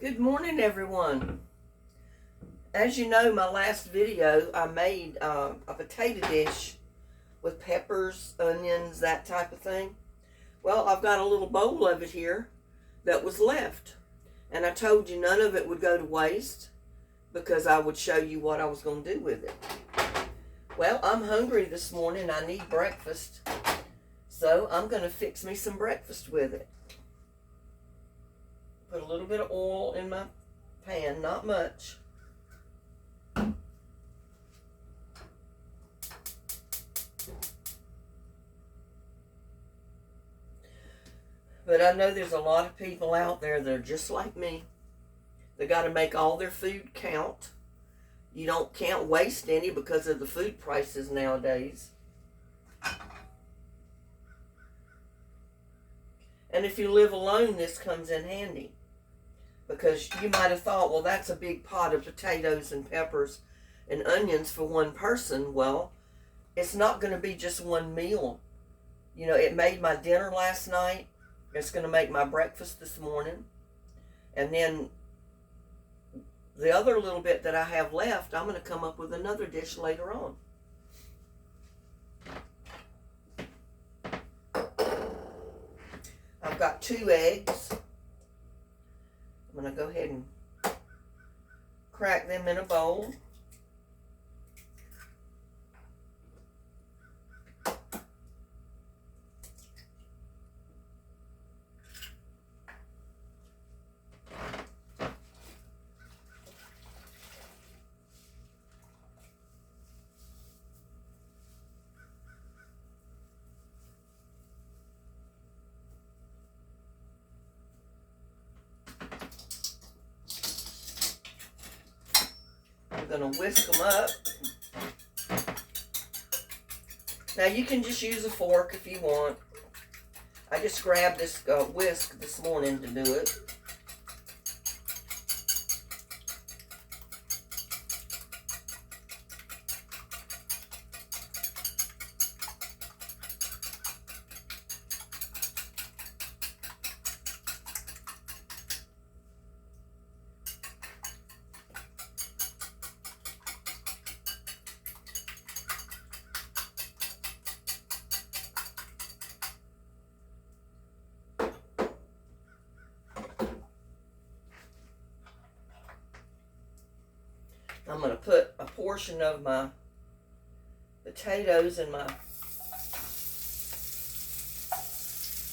Good morning, everyone. As you know, my last video, I made a potato dish with peppers, onions, that type of thing. Well, I've got a little bowl of it here that was left. And I told you none of it would go to waste because I would show you what I was going to do with it. Well, I'm hungry this morning. I need breakfast. So I'm going to fix me some breakfast with it. Put a little bit of oil in my pan, not much. But I know there's a lot of people out there that are just like me. They got to make all their food count. You can't waste any because of the food prices nowadays. And if you live alone, this comes in handy. Because you might have thought, well, that's a big pot of potatoes and peppers and onions for one person. Well, it's not going to be just one meal. You know, it made my dinner last night. It's going to make my breakfast this morning. And then the other little bit that I have left, I'm going to come up with another dish later on. I've got 2 eggs. I'm going to go ahead and crack them in a bowl. I'm going to whisk them up. Now you can just use a fork if you want. I just grabbed this whisk this morning to do it. I'm going to put a portion of my potatoes and my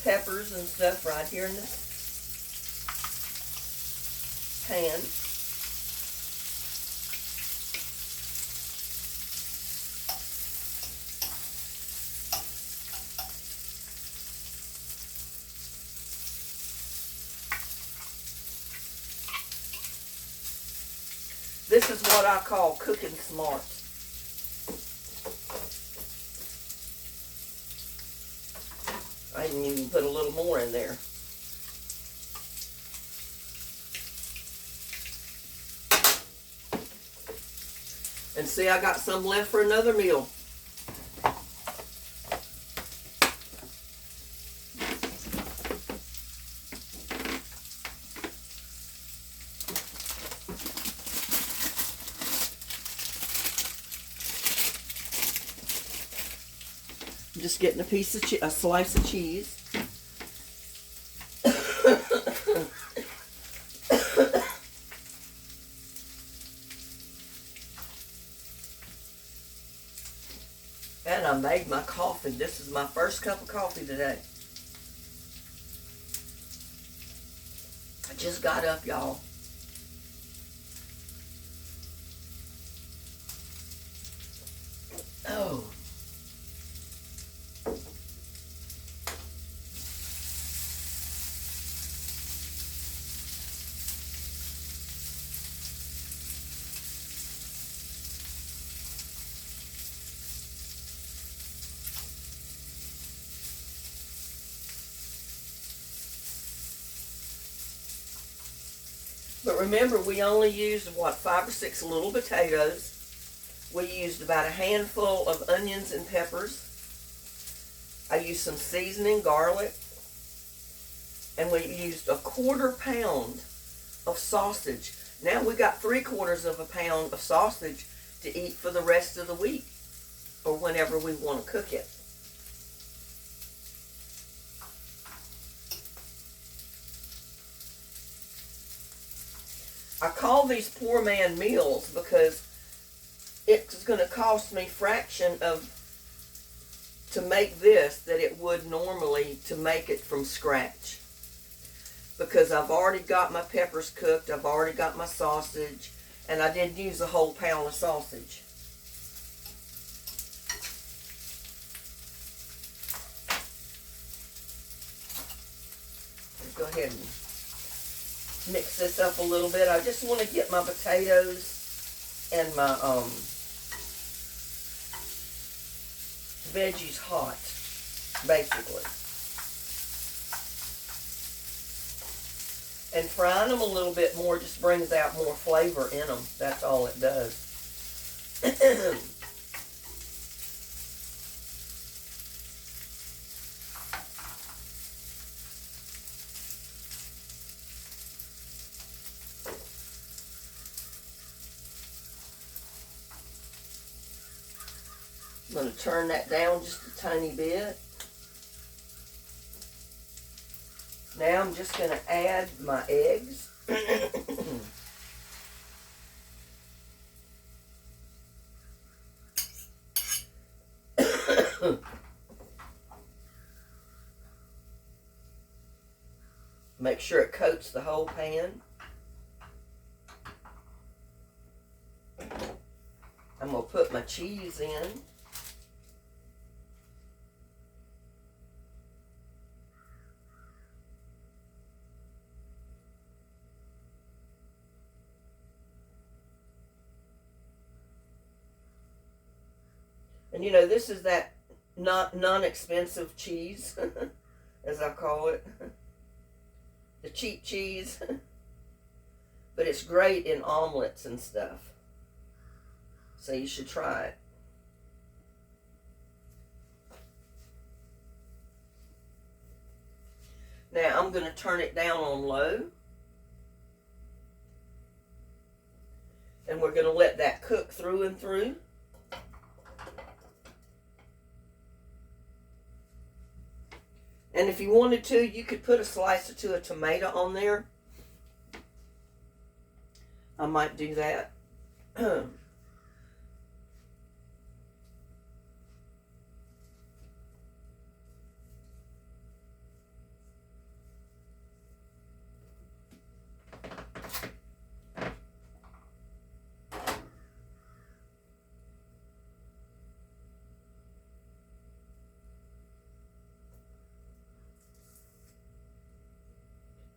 peppers and stuff right here in this pan. This is what I call cooking smart. I can even put a little more in there. And see, I got some left for another meal. Just getting a slice of cheese. And I made my coffee. This is my first cup of coffee today. I just got up, y'all. Oh. But remember, we only used, 5 or 6 little potatoes. We used about a handful of onions and peppers. I used some seasoning, garlic. And we used a 1/4 pound of sausage. Now we got 3/4 of a pound of sausage to eat for the rest of the week, or whenever we want to cook it. I call these poor man meals because it's going to cost me fraction of to make this that it would normally to make it from scratch. Because I've already got my peppers cooked, I've already got my sausage, and I didn't use a whole pound of sausage. Let's go ahead and mix this up a little bit. I just want to get my potatoes and my veggies hot, basically. And frying them a little bit more just brings out more flavor in them. That's all it does. I'm going to turn that down just a tiny bit. Now I'm just going to add my eggs. Make sure it coats the whole pan. I'm going to put my cheese in. And you know, this is that non-expensive cheese, as I call it. The cheap cheese. But it's great in omelets and stuff. So you should try it. Now I'm going to turn it down on low. And we're going to let that cook through and through. And if you wanted to, you could put a slice or two of tomato on there. I might do that.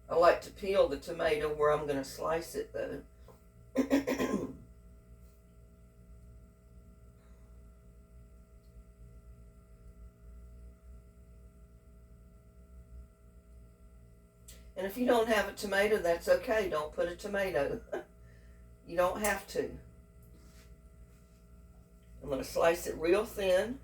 I like to peel the tomato where I'm going to slice it, though. And if you don't have a tomato, that's okay. Don't put a tomato. You don't have to. I'm going to slice it real thin.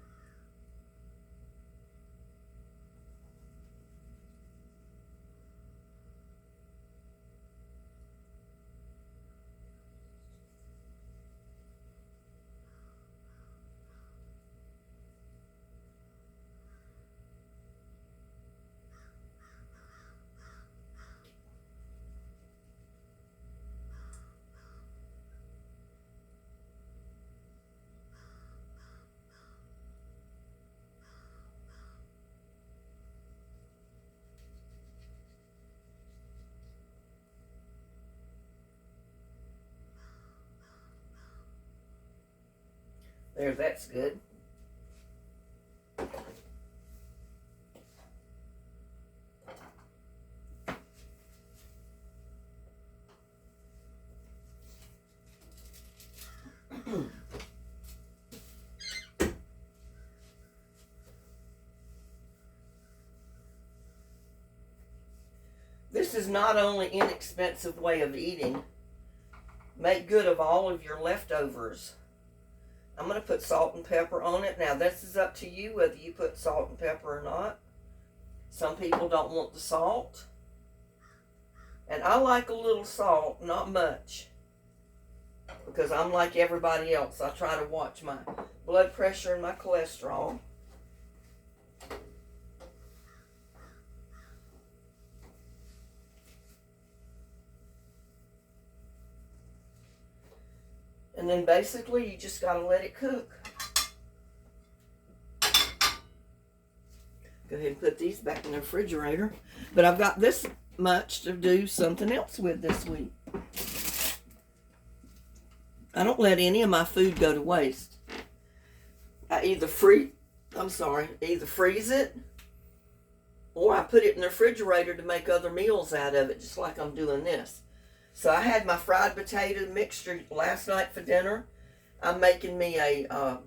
There, that's good. This is not only an inexpensive way of eating. Make good of all of your leftovers. I'm going to put salt and pepper on it. Now, this is up to you whether you put salt and pepper or not. Some people don't want the salt. And I like a little salt, not much, because I'm like everybody else. I try to watch my blood pressure and my cholesterol. And then basically you just got to let it cook. Go ahead and put these back in the refrigerator. But I've got this much to do something else with this week. I don't let any of my food go to waste. I either freeze it, or I put it in the refrigerator to make other meals out of it, just like I'm doing this. So I had my fried potato mixture last night for dinner. I'm making me a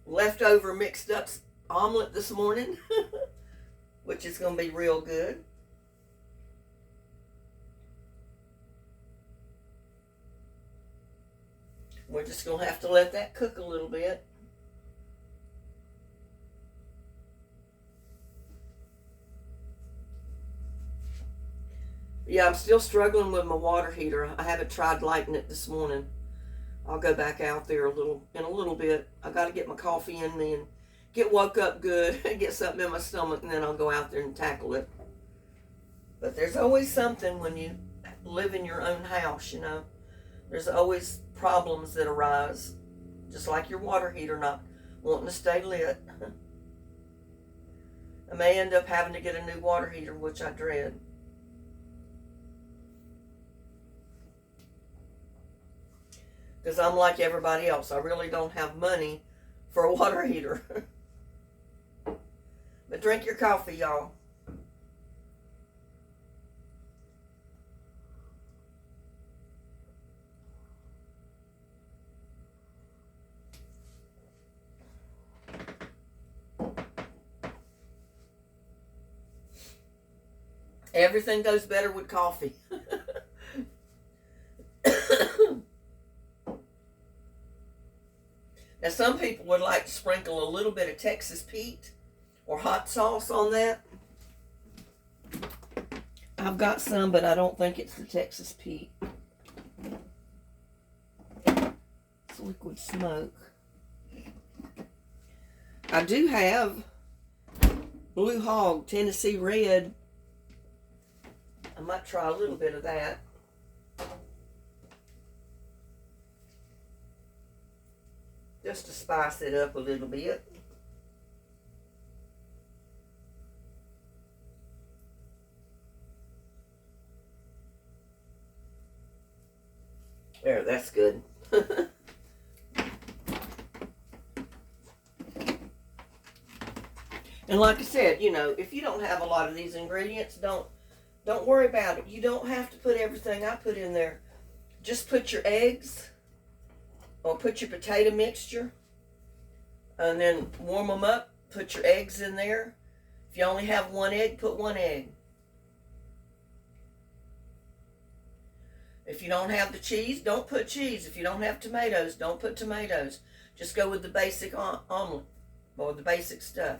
leftover mixed up omelet this morning, which is going to be real good. We're just going to have to let that cook a little bit. Yeah, I'm still struggling with my water heater. I haven't tried lighting it this morning. I'll go back out there in a little bit. I got to get my coffee in me and get woke up good and get something in my stomach, and then I'll go out there and tackle it. But there's always something when you live in your own house, you know. There's always problems that arise, just like your water heater not wanting to stay lit. I may end up having to get a new water heater, which I dread. Because I'm like everybody else. I really don't have money for a water heater. But drink your coffee, y'all. Everything goes better with coffee. Now, some people would like to sprinkle a little bit of Texas Pete or hot sauce on that. I've got some, but I don't think it's the Texas Pete. It's liquid smoke. I do have Blue Hog Tennessee Red. I might try a little bit of that. Just to spice it up a little bit. There, that's good. And like I said, you know, if you don't have a lot of these ingredients, don't worry about it. You don't have to put everything I put in there. Just put your eggs, or put your potato mixture, and then warm them up. Put your eggs in there. If you only have one egg, put one egg. If you don't have the cheese, don't put cheese. If you don't have tomatoes, don't put tomatoes. Just go with the basic omelet, or the basic stuff.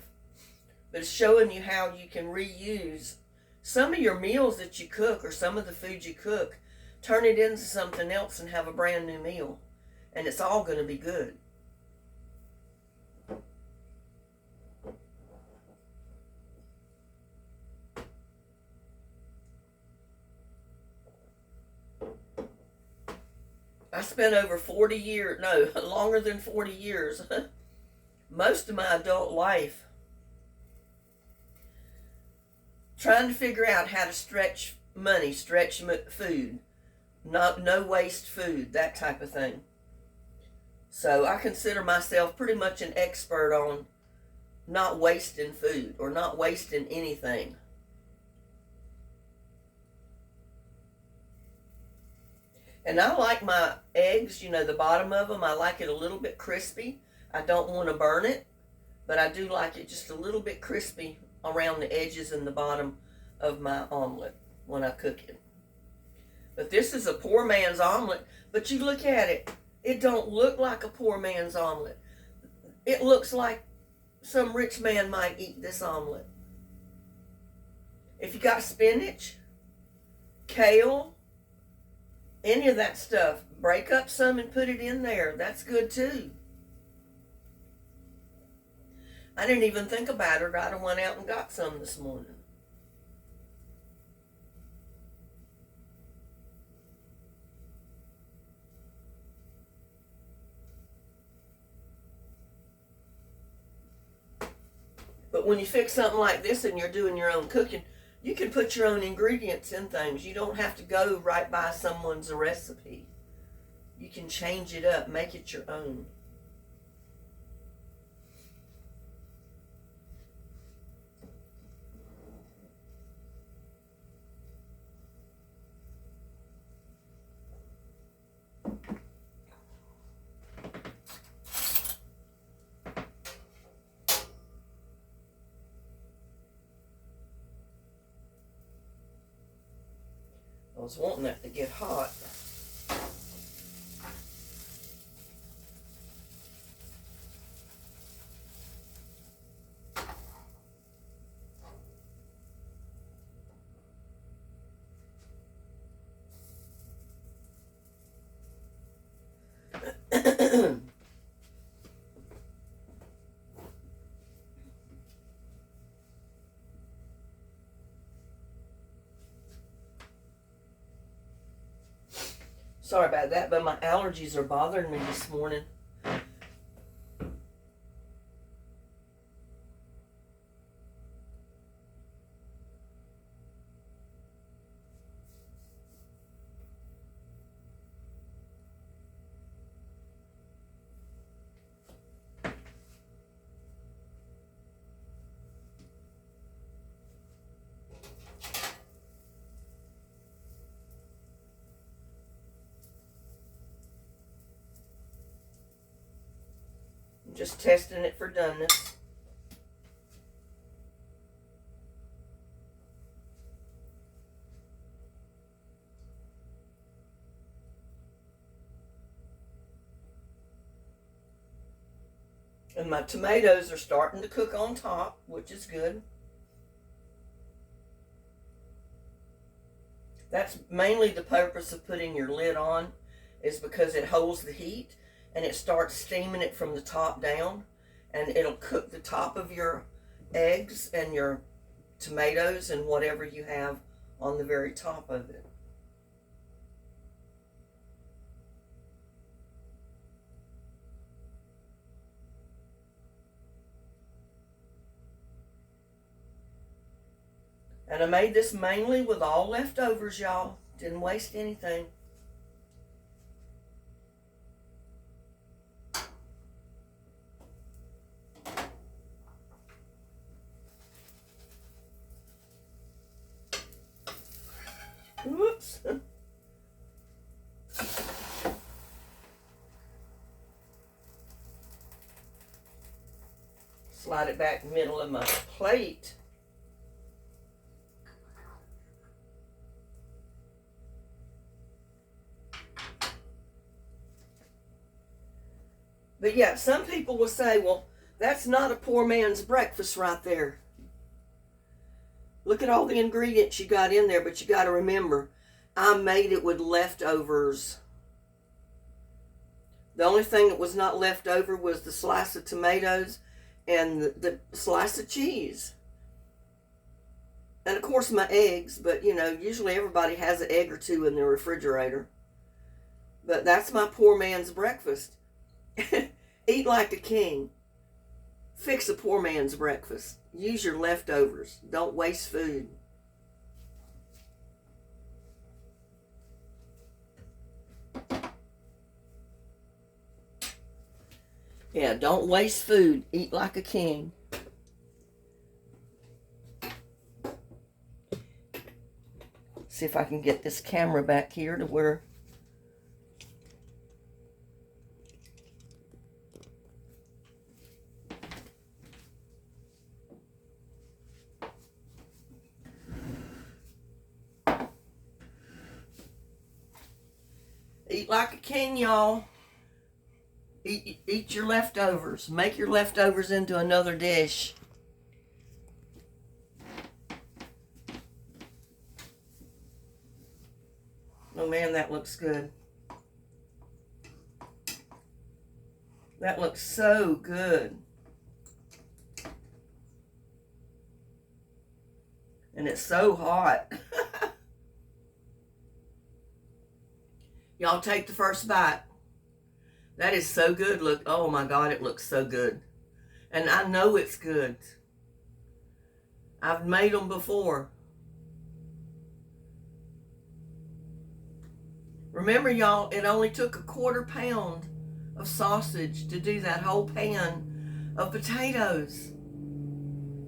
But it's showing you how you can reuse some of your meals that you cook, or some of the food you cook. Turn it into something else and have a brand new meal. And it's all going to be good. I spent over 40 years, no, longer than 40 years, most of my adult life, trying to figure out how to stretch money, stretch food, no waste food, that type of thing. So I consider myself pretty much an expert on not wasting food, or not wasting anything. And I like my eggs, you know, the bottom of them, I like it a little bit crispy. I don't want to burn it, but I do like it just a little bit crispy around the edges and the bottom of my omelet when I cook it. But this is a poor man's omelet, but you look at it, it don't look like a poor man's omelet. It looks like some rich man might eat this omelet. If you got spinach, kale, any of that stuff. Break up some and put it in there. That's good too. I didn't even think about it. I went out and got some this morning. But when you fix something like this and you're doing your own cooking, you can put your own ingredients in things. You don't have to go right by someone's recipe. You can change it up, make it your own. I was wanting that to get hot. Sorry about that, but my allergies are bothering me this morning. I'm just testing it for doneness. And my tomatoes are starting to cook on top, which is good. That's mainly the purpose of putting your lid on, is because it holds the heat and it starts steaming it from the top down, and it'll cook the top of your eggs and your tomatoes and whatever you have on the very top of it. And I made this mainly with all leftovers, y'all. Didn't waste anything. Whoops. Slide it back in the middle of my plate. But yeah, some people will say, well, that's not a poor man's breakfast right there. Look at all the ingredients you got in there, but you got to remember, I made it with leftovers. The only thing that was not left over was the slice of tomatoes and the slice of cheese. And of course my eggs, but you know, usually everybody has an egg or two in the refrigerator. But that's my poor man's breakfast. Eat like a king. Fix a poor man's breakfast. Use your leftovers. Don't waste food. Yeah, don't waste food. Eat like a king. See if I can get this camera back here to where... Eat like a king, y'all. Eat your leftovers. Make your leftovers into another dish. man, that looks good. That looks so good. And it's so hot. Y'all take the first bite. That is so good. Look, oh my God, it looks so good. And I know it's good. I've made them before. Remember, y'all, it only took a 1/4 pound of sausage to do that whole pan of potatoes.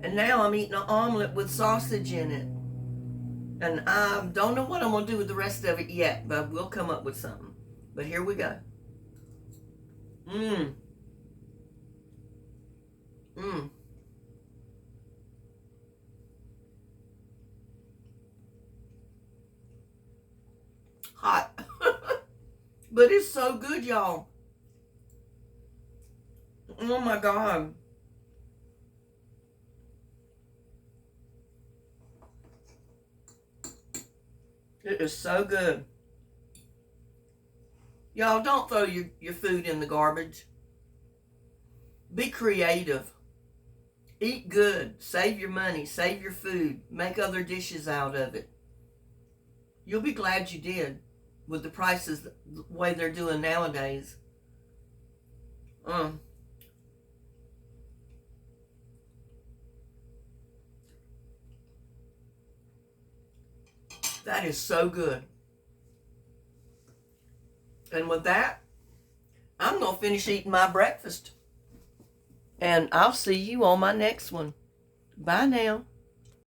And now I'm eating an omelet with sausage in it. And I don't know what I'm going to do with the rest of it yet, but we'll come up with something. But here we go. Mmm. Mmm. Hot. But it's so good, y'all. Oh my God. It is so good. Y'all, don't throw your food in the garbage. Be creative. Eat good. Save your money. Save your food. Make other dishes out of it. You'll be glad you did with the prices the way they're doing nowadays. That is so good. And with that, I'm going to finish eating my breakfast. And I'll see you on my next one. Bye now.